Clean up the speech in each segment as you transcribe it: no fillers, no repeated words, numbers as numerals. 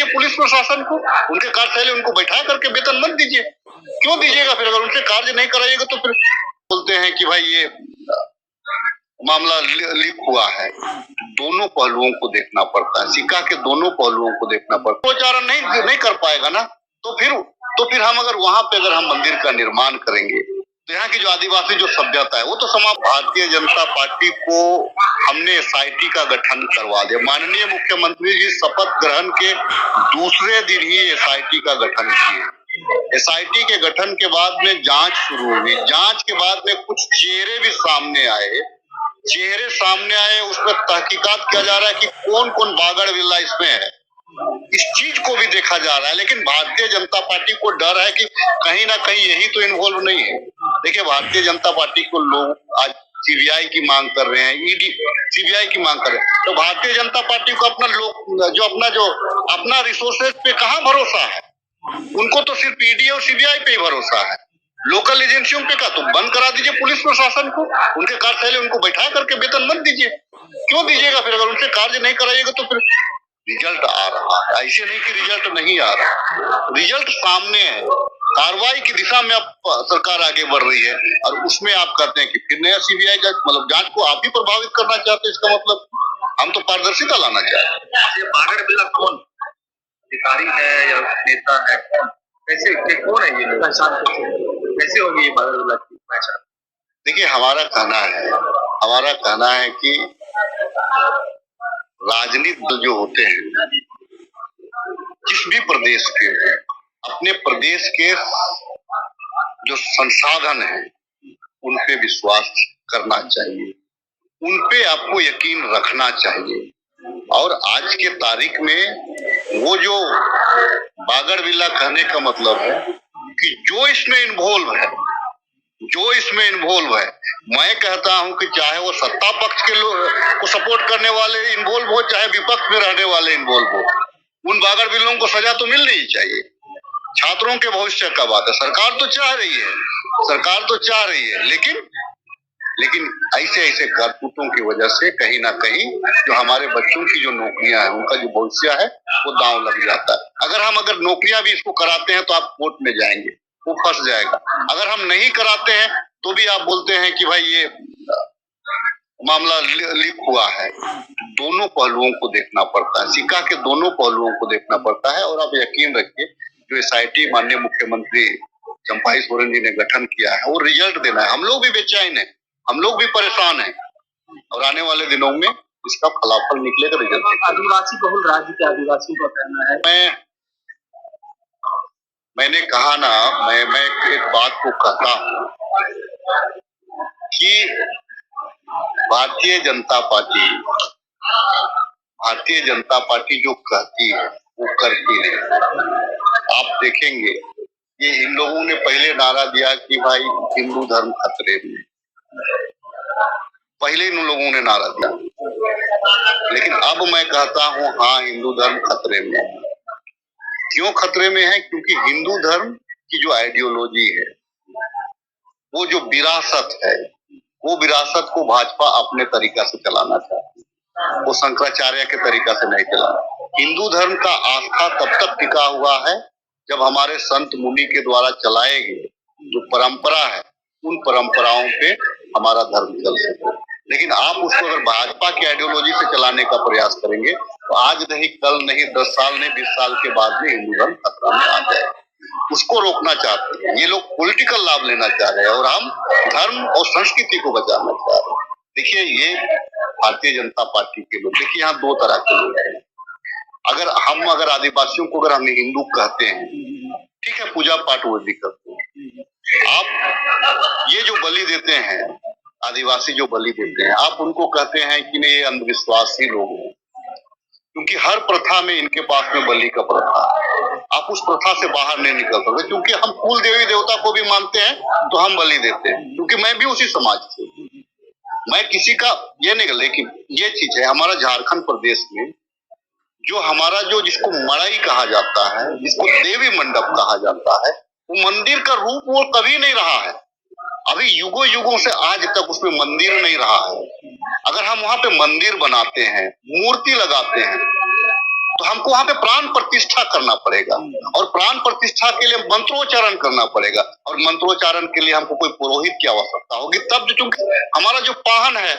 दीजिए पुलिस प्रशासन को, उनके कार्यालय उनको बैठा करके वेतन मत दीजिए। क्यों दीजिएगा? फिर अगर उनसे कार्य नहीं कराइएगा तो फिर बोलते हैं कि भाई ये मामला लीक हुआ है। दोनों पहलुओं को देखना पड़ता है, सिक्का के दोनों पहलुओं को देखना पड़ता है। वो नहीं कर पाएगा ना, तो फिर हम अगर वहां पे अगर हम मंदिर का निर्माण करेंगे तो यहाँ की जो आदिवासी जो सभ्यता है वो तो समाप्त। भारतीय जनता पार्टी को हमने एसआईटी का गठन करवा दिया। माननीय मुख्यमंत्री जी शपथ ग्रहण के दूसरे दिन ही एसआईटी का गठन किए। एसआईटी के गठन के बाद में जांच शुरू हुई। जांच के बाद में कुछ चेहरे भी सामने आए। उसमें तहकीकात किया जा रहा है कि कौन कौन बागड़ बिल्ला इसमें है, इस चीज को भी देखा जा रहा है। लेकिन भारतीय जनता पार्टी को डर है कि कहीं ना कहीं यही तो इन्वॉल्व नहीं है। देखिए, भारतीय जनता पार्टी को लोग आज सीबीआई की मांग कर रहे हैं, ईडी सीबीआई की मांग कर रहे हैं, तो भारतीय जनता पार्टी को अपना रिसोर्सेज पे कहाँ भरोसा है? उनको तो सिर्फ ईडी और सीबीआई पे ही भरोसा है। लोकल एजेंसियों पे का तो बंद करा दीजिए पुलिस प्रशासन को, उनके कार्यालय उनको बैठा करके वेतन मत दीजिए। क्यों दीजिएगा? फिर अगर उनसे कार्य नहीं कराइएगा तो फिर रिजल्ट आ रहा है। ऐसे नहीं कि रिजल्ट नहीं आ रहा, रिजल्ट सामने है। कार्रवाई की दिशा में अब सरकार आगे बढ़ रही है और उसमें आप कहते हैं कि फिर नया सीबीआई जांच को आप ही प्रभावित करना चाहते हैं। इसका मतलब हम तो पारदर्शिता लाना चाहते हैं। ये बागड़ बिल्ला कौन अधिकारी है या नेता है? कौन है ये लोग? कैसे होगी ये बागड़ बिल्ला की पहचान? देखिए, हमारा कहना है कि राजनीतिक दल जो होते हैं जिस भी प्रदेश के हैं, अपने प्रदेश के जो संसाधन है उन पे विश्वास करना चाहिए, उन पे आपको यकीन रखना चाहिए। और आज के तारीख में वो जो बागड़ बिल्ला कहने का मतलब है कि जो इसमें इन्वॉल्व है, मैं कहता हूं कि चाहे वो सत्ता पक्ष के लोग को सपोर्ट करने वाले इन्वॉल्व हो, चाहे विपक्ष में रहने वाले इन्वॉल्व हो, उन बागड़ बिल्लों को सजा तो मिलनी ही चाहिए। छात्रों के भविष्य का बात है। सरकार तो चाह रही है, लेकिन ऐसे कारतूतों की वजह से कहीं ना कहीं जो हमारे बच्चों की जो नौकरियां हैं, उनका जो भविष्य है वो दांव लग जाता है। अगर नौकरियां भी इसको कराते हैं तो आप कोर्ट में जाएंगे, वो फंस जाएगा। अगर हम नहीं कराते हैं तो भी आप बोलते हैं कि भाई ये मामला लीक हुआ है। दोनों पहलुओं को देखना पड़ता है, सिक्का के दोनों पहलुओं को देखना पड़ता है। और आप यकीन रखिए, जो एसआईटी माननीय मुख्यमंत्री चंपाई सोरेन जी ने गठन किया है वो रिजल्ट देना है। हम लोग भी बेचैन हैं, हम लोग भी परेशान हैं, और आने वाले दिनों में इसका फलाफल निकलेगा, रिजल्ट। आदिवासी बहुल राज्य के आदिवासियों का कहना है, मैंने कहा ना, मैं एक बात को कहता हूं कि भारतीय जनता पार्टी जो कहती है वो करती है। आप देखेंगे कि इन लोगों ने पहले नारा दिया कि भाई हिंदू धर्म खतरे में, पहले इन लोगों ने नारा दिया, लेकिन अब मैं कहता हूं हाँ, हिंदू धर्म खतरे में है। क्यों खतरे में है? क्योंकि हिंदू धर्म की जो आइडियोलॉजी है, वो जो विरासत है, वो विरासत को भाजपा अपने तरीका से चलाना चाहती है, वो शंकराचार्य के तरीका से नहीं चलाना। हिंदू धर्म का आस्था तब तक टिका हुआ है जब हमारे संत मुनि के द्वारा चलाए गए जो परंपरा है, उन परंपराओं पे हमारा धर्म चल सके। लेकिन आप उसको अगर भाजपा की आइडियोलॉजी से चलाने का प्रयास करेंगे तो आज नहीं, कल नहीं, 10 साल नहीं, 20 साल के बाद में हिंदू धर्म खतरा में आ जाएगा। उसको रोकना चाहते हैं ये लोग, पॉलिटिकल लाभ लेना चाह रहे हैं, और हम धर्म और संस्कृति को बचाना चाह रहे हैं। देखिए, ये भारतीय जनता पार्टी के लोग, देखिए यहाँ दो तरह के लोग हैं। अगर आदिवासियों को अगर हम हिंदू कहते हैं, ठीक है, पूजा पाठ वो भी करते हैं। आप ये जो बलि देते हैं, आदिवासी जो बलि देते हैं, आप उनको कहते हैं कि नहीं, ये अंधविश्वासी लोग हैं, क्योंकि हर प्रथा में इनके पास में बलि का प्रथा है। आप उस प्रथा से बाहर नहीं निकल सकते, क्योंकि हम कुल देवी देवता को भी मानते हैं तो हम बलि देते हैं, क्योंकि मैं भी उसी समाज से, मैं किसी का ये नहीं। लेकिन ये चीज है हमारा झारखंड प्रदेश में, जो जिसको मड़ई कहा जाता है, जिसको देवी मंडप कहा जाता है, वो मंदिर का रूप वो कभी नहीं रहा है। अभी युगों से आज तक उसमें मंदिर नहीं रहा है। अगर हम वहां पे मंदिर बनाते हैं, मूर्ति लगाते हैं, तो हमको वहां पे प्राण प्रतिष्ठा करना पड़ेगा, और प्राण प्रतिष्ठा के लिए मंत्रोच्चारण करना पड़ेगा, और मंत्रोच्चारण के लिए हमको कोई पुरोहित की आवश्यकता होगी। तब जो चूंकि हमारा जो पाहन है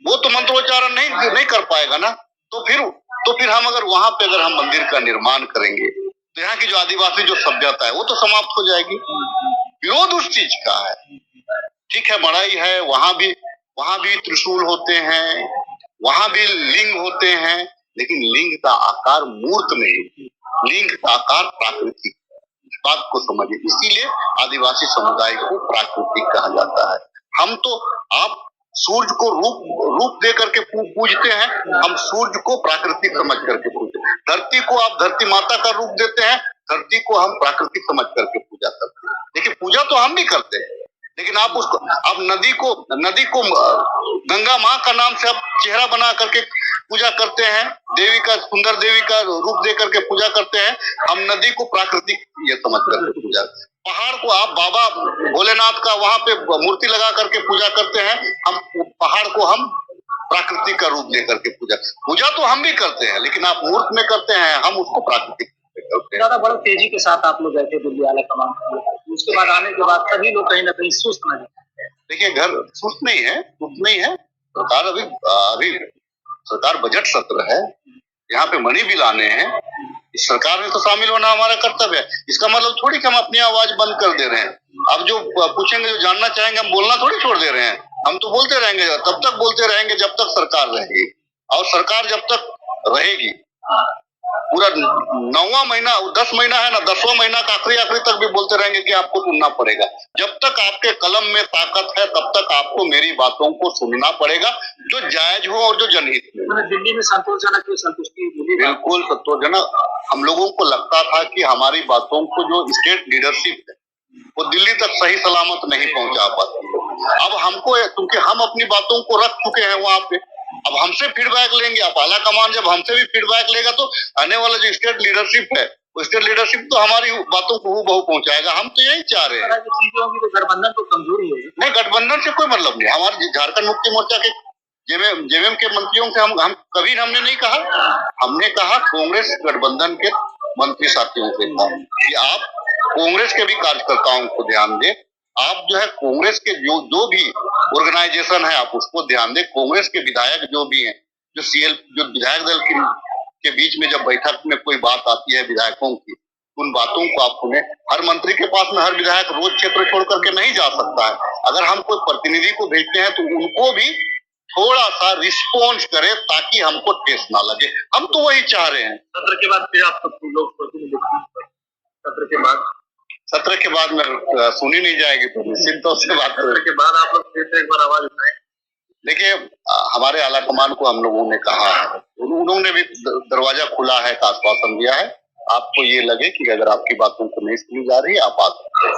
वो तो मंत्रोच्चारण नहीं कर पाएगा ना, तो फिर हम अगर वहां पे अगर हम मंदिर का निर्माण करेंगे तो यहाँ की जो आदिवासी जो सभ्यता है वो तो समाप्त हो जाएगी। विरोध उस चीज का है। ठीक है, मड़ई है, वहां भी त्रिशूल होते हैं, वहां भी लिंग होते हैं, लेकिन लिंग का आकार मूर्त नहीं, लिंग का आकार प्राकृतिक। इस बात को समझिए, इसीलिए आदिवासी समुदाय को प्राकृतिक कहा जाता है। हम तो आप सूर्य को रूप दे करके पूजते हैं, हम सूर्य को प्राकृतिक समझ करके पूजते हैं। धरती को आप धरती माता का रूप देते हैं, धरती को हम प्राकृतिक समझ करके पूजा करते हैं। देखिए, पूजा तो हम भी करते हैं, लेकिन आप नदी को गंगा माँ का नाम से आप चेहरा बना करके पूजा करते हैं, देवी का सुंदर देवी का रूप दे करके पूजा करते हैं। हम नदी को प्राकृतिक ये समझ करके पूजा, पहाड़ को आप बाबा भोलेनाथ का वहां पे मूर्ति लगा करके पूजा करते हैं, हम पहाड़ को हम प्राकृतिक का रूप लेकर के पूजा तो हम भी करते हैं, लेकिन आप मूर्त में करते हैं, हम उसको प्राकृतिक करते हैं। ज्यादा बड़ा तेजी के साथ आप लोग गए थे दिल्ली आला कमान, उसके बाद आने के बाद सभी लोग कहीं ना कहीं सुस्त नहीं। देखिए, घर सुस्त नहीं है। सरकार बजट सत्र है, यहाँ पे मनी बिल आने हैं, इस सरकार में तो शामिल होना हमारा कर्तव्य है। इसका मतलब थोड़ी कि हम अपनी आवाज बंद कर दे रहे हैं। अब जो पूछेंगे, जो जानना चाहेंगे, हम बोलना थोड़ी छोड़ दे रहे हैं। हम तो बोलते रहेंगे, तब तक बोलते रहेंगे जब तक सरकार रहेगी, और सरकार जब तक रहेगी, पूरा 9वां महीना 10 महीना है ना, 10वां महीना का आखिरी तक भी बोलते रहेंगे कि आपको सुनना पड़ेगा। जब तक आपके कलम में ताकत है तब तक आपको मेरी बातों को सुनना पड़ेगा, जो जायज हो और जो जनहित में। दिल्ली में संतोषजनक संतुष्टि बिल्कुल संतोषजनक। हम लोगों को लगता था कि हमारी बातों को जो स्टेट लीडरशिप है वो दिल्ली तक सही सलामत नहीं पहुंचा पाती। अब हमको, क्योंकि हम अपनी बातों को रख चुके हैं वहां पे, अब हमसे फीडबैक लेंगे। अब आला कमान जब हमसे भी फीडबैक लेगा तो आने वाला जो स्टेट लीडरशिप है वो स्टेट लीडरशिप तो हमारी बातों को हूबहू पहुंचाएगा। हम तो यही चाह रहे हैं। गठबंधन तो कमजोरी है। नहीं, गठबंधन से कोई मतलब नहीं। हमारे झारखंड मुक्ति मोर्चा के जेएमएम के मंत्रियों से हम कभी हमने नहीं कहा। हमने कहा कांग्रेस गठबंधन के मंत्री साथियों से कहा कि आप कांग्रेस के भी कार्यकर्ताओं को ध्यान दें, आप जो है कांग्रेस के जो भी ऑर्गेनाइजेशन है आप उसको ध्यान दें। कांग्रेस के विधायक जो भी हैं, जो विधायक दल के बीच में जब बैठक में कोई बात आती है विधायकों की, उन बातों को आप सुने। हर मंत्री के पास में हर विधायक रोज क्षेत्र छोड़ करके नहीं जा सकता है। अगर हम कोई प्रतिनिधि को भेजते हैं तो उनको भी थोड़ा सा रिस्पॉन्स करे ताकि हमको ठेस ना लगे। हम तो वही चाह रहे हैं। सत्र के बाद फिर आप लोग सत्र के बाद में सुनी नहीं जाएगी तो निश्चित तौर से बात सत्र के बाद आप लोग फिर से एक बार आवाज उठाएं। देखिए, हमारे आला कमान को हम लोगों ने कहा है, उन्होंने भी दरवाजा खुला है का आश्वासन दिया है। आपको ये लगे कि अगर आपकी बातों को नहीं सुनी जा रही है, आप आ सकते हैं।